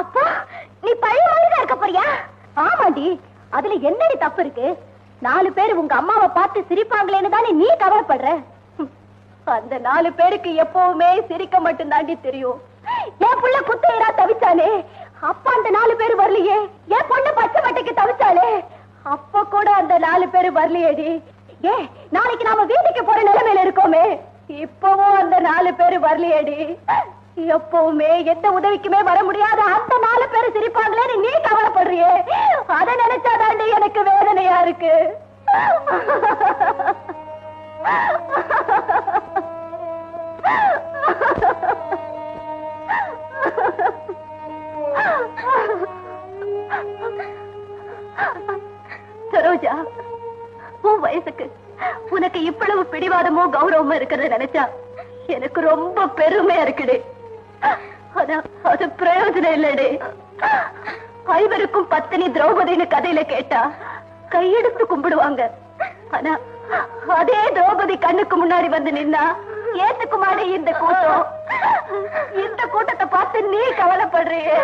அப்பா நீ பழைய மாதிரி இருக்க போறியா? ஆமாண்டி, அதுல என்னடி தப்பு இருக்கு? 4 பேர் உங்க அம்மாவை பார்த்து சிரிப்பாங்களேன்னு தானே நீ கவலைப்படுற. அந்த 4 பேருக்கு எப்பவுமே சிரிக்க மட்டும் தாண்டி தெரியும். என் புள்ள குத்தையரா தவிச்சாலே அப்ப அந்த 4 பேர் வரலையே. என் பொண்ணு பச்சை மட்டைக்கு தவிச்சாலே அப்ப கூட அந்த 4 பேர் வரலையேடி. ஏ நாளைக்கு நாம வீட்டுக்கு போற நிலைமையில இருக்கோமே, இப்பவும் அந்த 4 பேர் வரலையேடி. எப்பவுமே எந்த உதவிக்குமே வர முடியாத அந்த 4 பேர் சிரிப்பாங்களேன்னு நீ கவலைப்படுறியே, அதை நினைச்சாதாண்டி எனக்கு வேதனையா இருக்கு. சரோஜா, உன் வயசுக்கு உனக்கு இவ்வளவு பிடிவாதமோ கௌரவமோ இருக்கிறத நினைச்சா எனக்கு ரொம்ப பெருமையா இருக்குடே. ஆனா அது பிரயோஜனம் இல்லடே. 5 பத்தினி திரௌபதினு கதையில கேட்டா கையெடுத்து கும்பிடுவாங்க. ஆனா அதே திரௌபதி கண்ணுக்கு முன்னாடி வந்து நின்னா ஏத்துக்குமாடி இந்த கூட்டம். இந்த கூட்டத்தை பார்த்து நீ கவலைப்படுறியே.